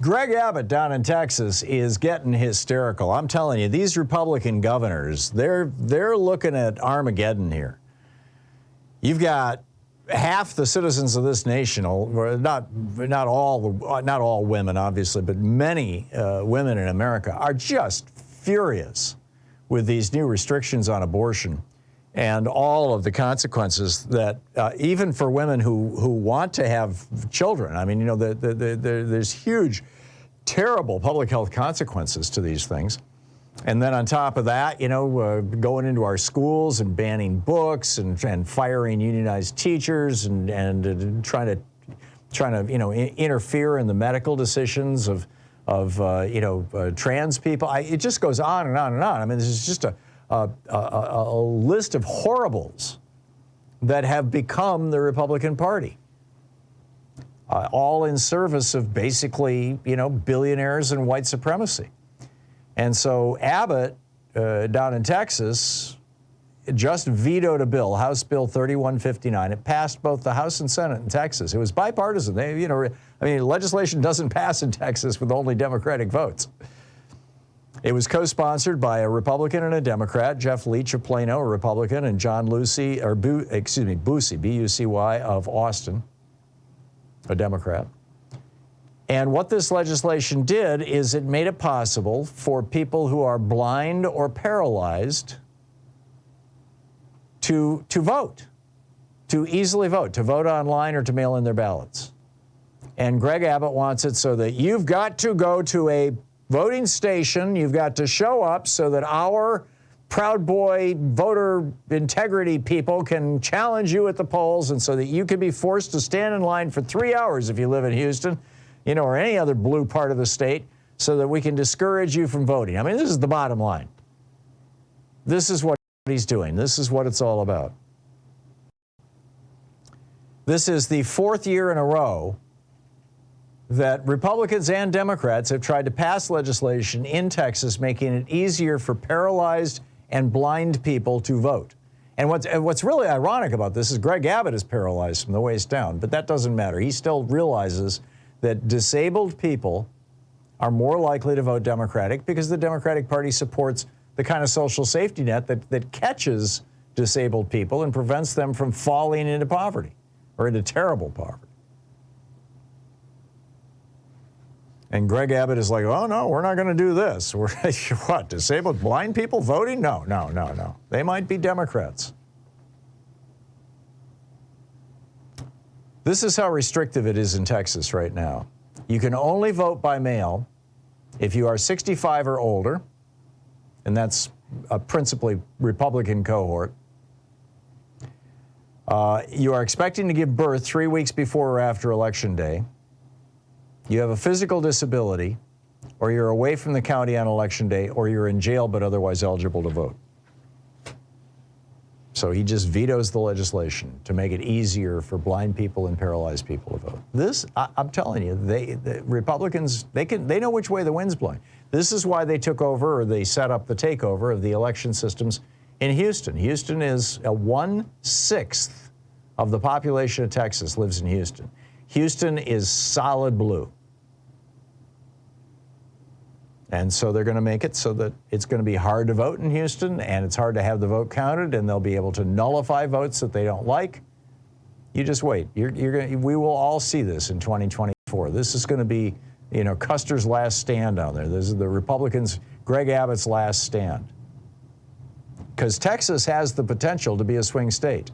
Greg Abbott down in Texas is getting hysterical. I'm telling you, these Republican governors, they're looking at Armageddon here. You've got half the citizens of this nation, not all women, obviously, but many women in America are just furious with these new restrictions on abortion and all of the consequences that even for women who want to have children. I mean, you know, there's huge, terrible public health consequences to these things. And then on top of that, you know, going into our schools and banning books and firing unionized teachers and trying to you know, interfere in the medical decisions of you know, trans people. It just goes on and on and on. I mean, this is just a list of horribles that have become the Republican Party, all in service of basically, you know, billionaires and white supremacy. And so Abbott, down in Texas, just vetoed a bill, House Bill 3159. It passed both the House and Senate in Texas. It was bipartisan. They, you know, I mean, legislation doesn't pass in Texas with only Democratic votes. It was co-sponsored by a Republican and a Democrat, Jeff Leach of Plano, a Republican, and John Busey, B-U-C-Y, of Austin, a Democrat. And what this legislation did is it made it possible for people who are blind or paralyzed to vote, to easily vote, to vote online or to mail in their ballots. And Greg Abbott wants it so that you've got to go to a voting station, you've got to show up so that our Proud Boy voter integrity people can challenge you at the polls, and so that you can be forced to stand in line for 3 hours if you live in Houston, you know, or any other blue part of the state, so that we can discourage you from voting. I mean, this is the bottom line. This is what he's doing. This is what it's all about. This is the fourth year in a row that Republicans and Democrats have tried to pass legislation in Texas making it easier for paralyzed and blind people to vote. And what's really ironic about this is Greg Abbott is paralyzed from the waist down, but that doesn't matter. He still realizes that disabled people are more likely to vote Democratic because the Democratic Party supports the kind of social safety net that catches disabled people and prevents them from falling into poverty or into terrible poverty. And Greg Abbott is like, oh, no, we're not going to do this. We're, what, disabled blind people voting? No, no, no, no. They might be Democrats. This is how restrictive it is in Texas right now. You can only vote by mail if you are 65 or older, and that's a principally Republican cohort. You are expecting to give birth 3 weeks before or after Election Day. You have a physical disability, or you're away from the county on Election Day, or you're in jail but otherwise eligible to vote. So he just vetoes the legislation to make it easier for blind people and paralyzed people to vote. This, I'm telling you, the Republicans, they know which way the wind's blowing. This is why they took over, or they set up the takeover of the election systems in Houston. Houston is 1/6 of the population of Texas lives in Houston. Houston is solid blue. And so they're going to make it so that it's going to be hard to vote in Houston, and it's hard to have the vote counted, and they'll be able to nullify votes that they don't like. You just wait. We will all see this in 2024. This is going to be, you know, Custer's last stand down there. This is the Republicans, Greg Abbott's last stand. Because Texas has the potential to be a swing state.